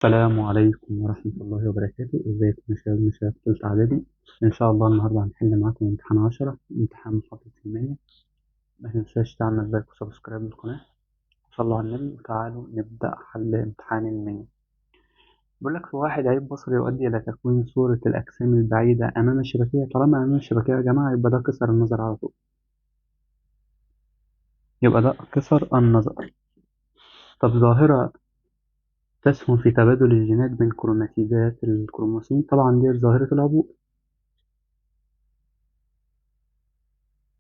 السلام عليكم ورحمة الله وبركاته. ازيكم يا شباب من شباب تالتة إعدادي؟ إن شاء الله النهاردة هنحل معاكم امتحان 10، امتحان محافظة المية. ما تنساش تعمل لايك وسبسكرايب للقناة. صلوا على النبي وتعالوا نبدأ حل امتحان المية. بيقول لك في واحد عيب بصري يؤدي إلى تكوين صورة الأجسام البعيدة أمام الشبكية. طالما أمام الشبكية يا جماعة يبقى ده قصر النظر على طول، يبقى ده قصر النظر. طب ظاهرة تسهم في تبادل الجينات بين كروماتيدات الكروموسوم، طبعا دي ظاهرة العبور.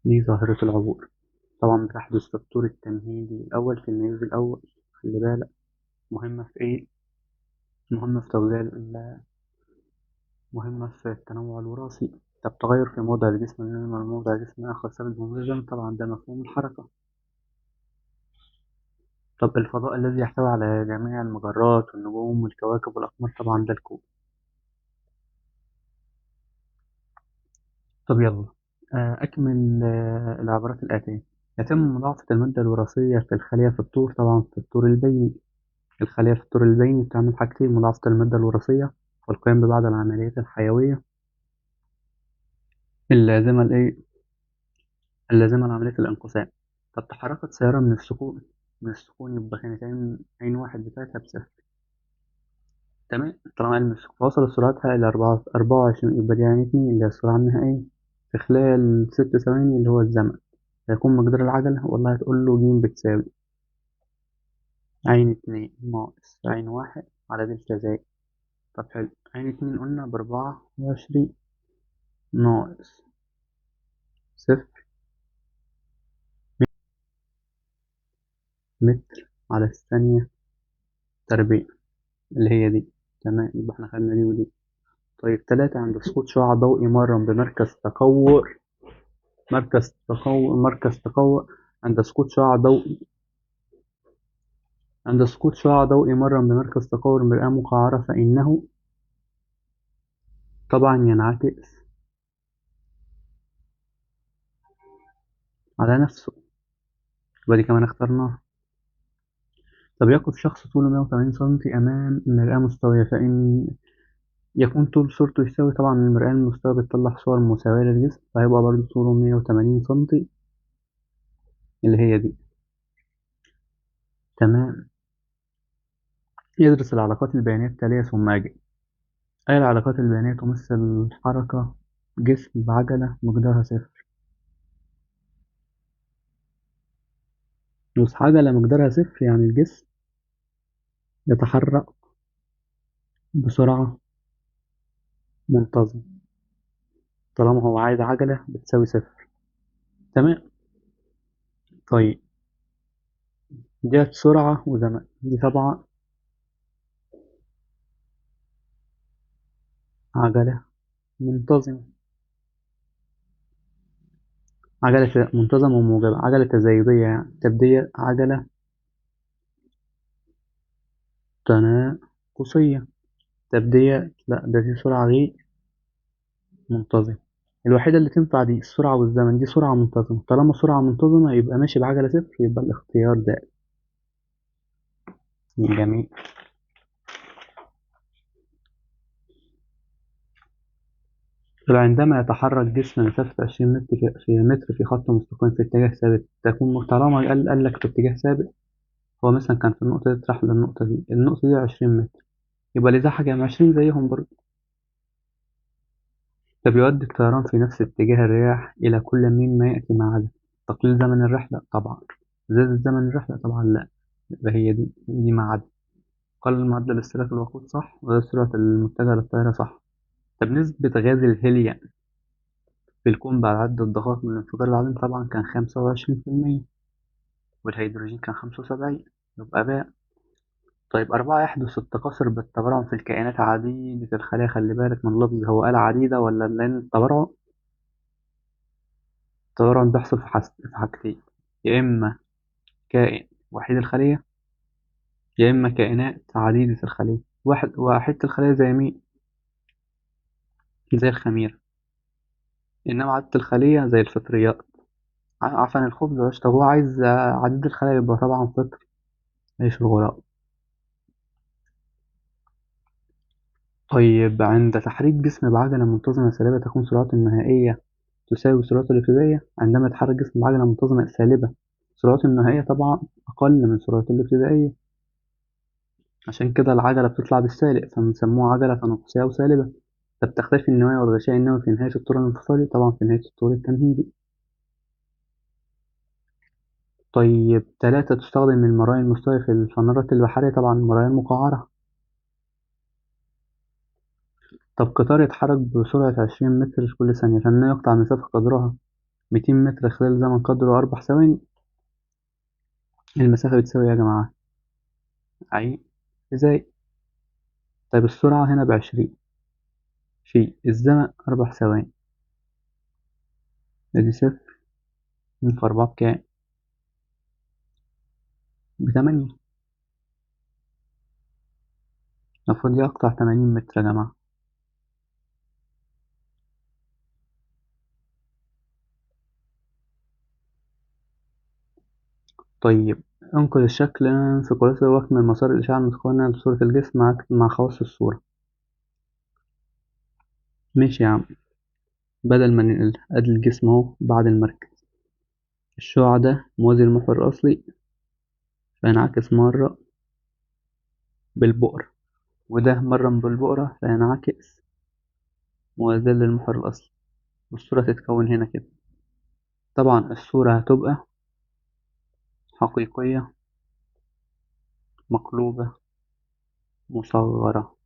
دي ظاهرة العبور طبعا بتحدث في الطور التمهيدي الأول في الميوز الأول. خلي بالك، مهمة في إيه؟ مهمة في توزيع مهمة في التنوع الوراثي. طب تغير في موضع الجسم من موضع جسم آخر سبب منظم، طبعا ده مفهوم الحركة. طب الفضاء الذي يحتوي على جميع المجرات والنجوم والكواكب والأقمار، طبعا ده الكون. طب يلا، أكمل العبارات الآتية. يتم مضاعفة المادة الوراثية في الخلية في الطور، طبعا في الطور البيني. الخلية في الطور البيني بتعمل حاجتين: مضاعفة المادة الوراثية والقيام ببعض العمليات الحيوية اللازمة اللازمة لعملية الانقسام. طب تحركت سيارة من السكون يبقى كانت عين واحد بتاعتها بصفر. تمام، طالما علم السكون وصلت سرعتها إلى 24 يبقى دي عين اتنين اللي هي السرعة النهائية في خلال 6 ثواني اللي هو الزمن. هيكون مقدار العجلة، والله هتقول له ج بتساوي عين اتنين ناقص عين واحد على دلتا زائد. طب حلو، عين اتنين قلنا ب24 ناقص صفر متر على الثانية تربيع، اللي هي دي. تمام، يبقى احنا خدنا دي ودي. طيب 3، عند سقوط شعاع ضوئي مرة بمركز تقور. مركز تقور عند سقوط شعاع ضوئي عند سقوط شعاع ضوئي مرة بمركز تقور مرآة مقعرة، فإنه طبعا ينعكس على نفسه. يبقى دي كمان اخترناها. طب يقف شخص طوله 180 سنتي أمام مرآة مستوية، فإن يكون طول صورته يساوي، طبعا المرآة المستوية بتطلع صور مساوية للجسم، فهيبقى برضه طوله 180 سنتي اللي هي دي. تمام، يدرس العلاقات البيانية التالية ثم أجل. أي العلاقات البيانية تمثل حركة جسم بعجلة مقدارها صفر. بص، عجلة مقدارها صفر يعني الجسم يتحرك بسرعة منتظمة طالما هو عايز عجلة بتساوي صفر. تمام. طيب ديت سرعة وزمن، دي طبعا عجلة منتظمة. عجلة منتظمة وموجبة، عجلة تزايدية يعني. طب دي عجلة تناقصية. طب دي لأ، دي سرعة غير منتظمة. الوحيدة اللي تنفع دي السرعة والزمن، دي سرعة منتظمة. طالما سرعة منتظمة يبقى ماشي بعجلة صفر، يبقى الاختيار ده جميل. عندما يتحرك جسم مسافة 20 متر في خط مستقيم في اتجاه ثابت، تكون طالما قال لك في اتجاه ثابت، هو مثلا كان في النقطة دي راح للنقطة دي، النقطة دي 20 متر، يبقى اللي زحف يعني 20 زيهم برضه. طب يؤدي الطيران في نفس اتجاه الرياح إلى كل مما يأتي ما عدا. تقليل زمن الرحلة طبعا. زيادة زمن الرحلة طبعا لا، يبقى هي دي ما عدا. قلل معدل استهلاك الوقود صح، وغير سرعة المتجهة للطائرة صح. طب نسبة غاز الهيليوم في الكون بعد عدة دقائق من الانفجار العظيم، طبعا كان 25%، والهيدروجين كان 75، يبقى باء. طيب 4، يحدث التكاثر بالتبرع في الكائنات عديدة الخلايا. خلي بالك من اللفظ، هو قال عديدة ولا؟ لأن التبرع بيحصل في حاجتين: يا إما كائن وحيد الخلية، يا إما كائنات عديدة الخلية. وحيدة الخلية زي مين؟ زي الخميرة. إنما عديدة الخلية زي الفطريات. عفن الخبز وعيش. طب هو عايز عديد الخلايا، يبقى طبعا فطر عيش الغراب. طيب عند تحريك جسم بعجلة منتظمة سالبة تكون سرعته النهائية تساوي سرعته الابتدائية. عندما يتحرك جسم بعجلة منتظمة سالبة سرعته النهائية طبعا أقل من سرعته الابتدائية، عشان كده العجلة بتطلع بالسالب فبنسموها عجلة تنافسية أو سالبة. فبتختفي النواة والغشاء النووي في نهاية الطور الانفصالي، طبعا في نهاية الطور التمهيدي. طيب 3 تستخدم المرايا المستوية في الفنارات البحرية، طبعا المرايا المقعرة. طب قطار يتحرك بسرعة 20 متر في كل ثانية فإنه يقطع مسافة قدرها 200 متر خلال زمن قدره 4 ثواني. المسافة بتساوي إيه يا جماعة؟ أي إزاي؟ طيب السرعة هنا ب20 في الزمن 4 ثواني، ادي صفر في 4 بكام؟ ب8. المفروض يقطع 80 متر يا جماعة. طيب انقل الشكل في كراسي واكمل مسار الإشعاع المتقنة لصورة الجسم مع خواص الصورة. ماشي يا عم. بدل ما ننقل أدي الجسم أهو بعد المركز، الشعاع ده موازي للمحور الأصلي فينعكس مرة بالبؤرة، وده مرة بالبؤرة فينعكس موازي للمحور الأصلي، والصورة تتكون هنا كده. طبعا الصورة هتبقى حقيقية مقلوبة مصغرة.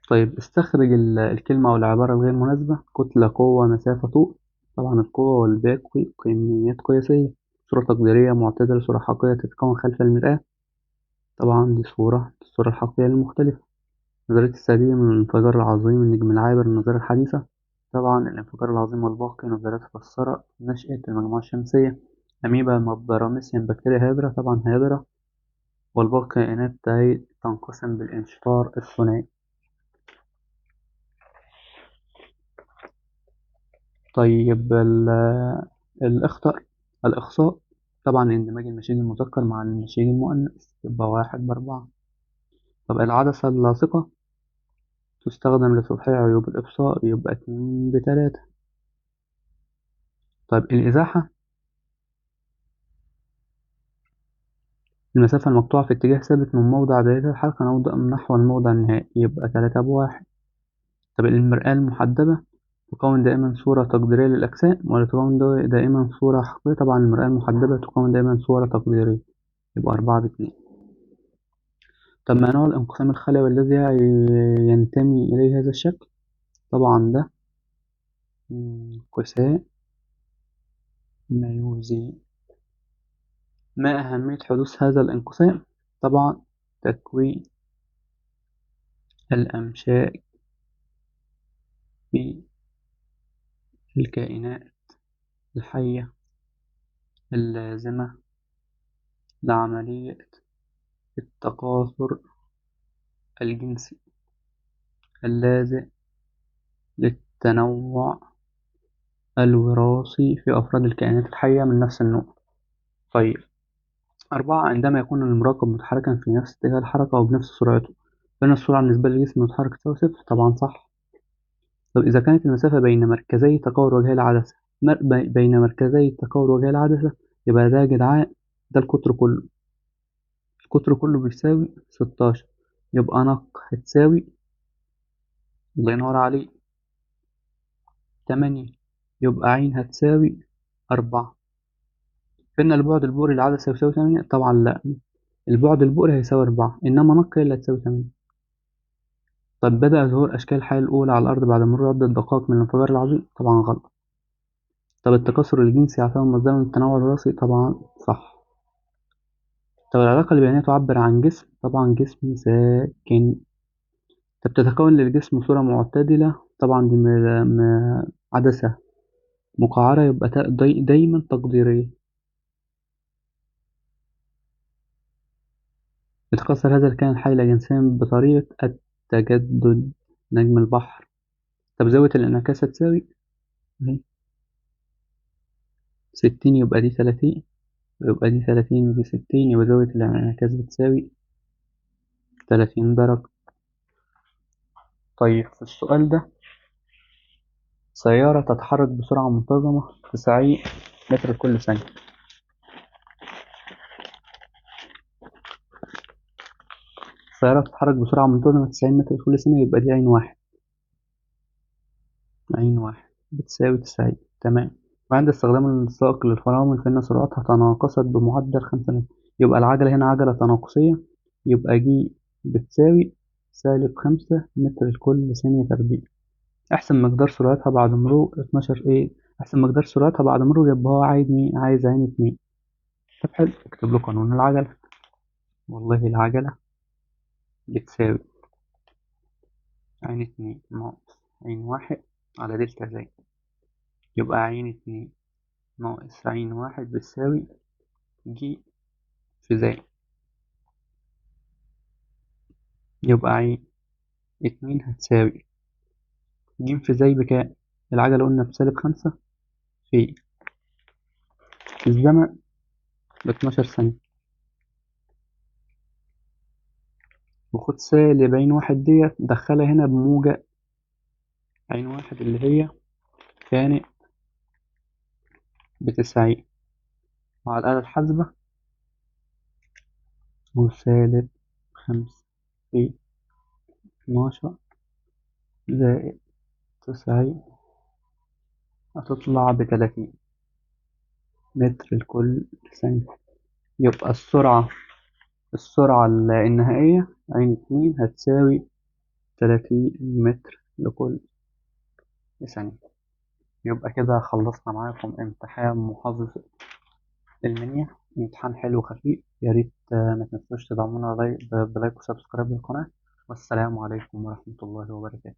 طيب استخرج الكلمة أو العبارة الغير مناسبة. كتلة قوة مسافة طول. طبعا القوة والباقي كميات قياسية. صورة تقديرية معتدلة صورة حقيقية تتكون خلف المرآة. طبعا دي الصورة الحقيقية المختلفة. نظرية السردية من الانفجار العظيم النجم العابر النظرية الحديثة. طبعا الانفجار العظيم والباقي نظريات فسرت نشأة المجموعة الشمسية. أميبا مبراميسيوم بكتيريا هيدرا، طبعا هيدرا. والباقي كائنات تنقسم بالانشطار الثنائي. طيب الإخطاء الإخصاء. طبعا اندماج النشيد المذكر مع النشيد المؤنث يبقى 1/4. طب العدسة اللاصقة تستخدم لتصحيح عيوب الإبصار يبقى 2/3. طيب الإزاحة المسافة المقطوعة في اتجاه ثابت من موضع بداية الحركة نحو الموضع النهائي يبقى 3/1. طب المرآة المحدبة تكون دائما صورة تقديرية للأجسام ولا تكون دائما صورة حقيقية؟ طبعا المرآة المحدبة تكون دائما صورة تقديرية يبقى 4/2. طب ما نوع الانقسام الخلوي الذي ينتمي إليه هذا الشكل؟ طبعا ده انقسام ميوزي. ما أهمية حدوث هذا الانقسام؟ طبعا تكوين الأمشاج في الكائنات الحية اللازمة لعملية التكاثر الجنسي اللازم للتنوع الوراثي في أفراد الكائنات الحية من نفس النوع. طيب 4 عندما يكون المراقب متحركا في نفس اتجاه الحركة وبنفس سرعته فإن السرعة بالنسبة للجسم المتحرك تساوي صفر. طبعا صح. طب إذا كانت المسافة بين مركزي تكور وجهي العدسة بين مركزي تكور وجهي العدسة يبقى ده يا جدعان ده القطر كله. القطر كله بيساوي 16 يبقى نق هتساوي الله ينور عليك 8 يبقى عين هتساوي 4. فإن البعد البؤري للعدسة يساوي 8. طبعا لا، البعد البؤري هيساوي 4 إنما نق هي اللي هتساوي 8. طب بدأ ظهور أشكال الحياة الأولى على الأرض بعد مرور عدة دقائق من الانفجار العظيم. طبعا غلط. طب التكاثر الجنسي يعتبر مصدرا للتنوع الوراثي. طبعا صح. طب العلاقة اللي بينها تعبر عن جسم. طبعا جسم ساكن. طب تتكون للجسم صورة معتدلة. طبعا دي عدسة مقعرة يبقى دايما تقديرية. يتكاثر هذا الكائن الحي لا جنسيا بطريقة التجدد. نجم البحر. طب زاوية الانعكاس هتساوي 60 يبقى دي 30 يبقى دي 30 ودي 60 يبقى زاوية الانعكاس بتساوي 30 درجة. طيب في السؤال ده، سيارة تتحرك بسرعة منتظمة 90 متر كل ثانية. سيارة تتحرك بسرعة منتظمة 90 متر كل ثانية، يبقى دي عين واحد. عين واحد بتساوي 90. تمام. وعند استخدام السائق للفرامل فإن سرعتها تناقصت بمعدل 5 متر. يبقى العجلة هنا عجلة تناقصية، يبقى جي بتساوي -5 متر لكل ثانية تربيع. احسب مقدار سرعتها بعد مرور 12 ايه. احسب مقدار سرعتها بعد مرور، يبقى هو عايز مين؟ عايز عين 2. طب حلو، اكتب له قانون العجلة. والله العجلة بتساوي عين 2 ناقص عين واحد على دلتا زي. يبقى عين 2 ناقص عين واحد بتساوي جي في زي. يبقى عين 2 هتساوي ج في زي بكام؟ العجلة قلنا بسالب 5 في الزمن ب12 ثانية. وخد سالب عين واحد ديت دخلها هنا بموجة عين واحد اللي هي كانت ب90. وعلى الآلة الحاسبة وسالب 5 في 12 زائد 90 هتطلع ب30 متر لكل ثانية. يبقى السرعة النهائية عين 2 هتساوي 30 متر لكل ثانية. يبقى كده خلصنا معاكم امتحان محافظة المنيا. امتحان حلو خفيف. يا ريت ما تنسوش تدعمونا بلايك وسبسكرايب للقناة. والسلام عليكم ورحمة الله وبركاته.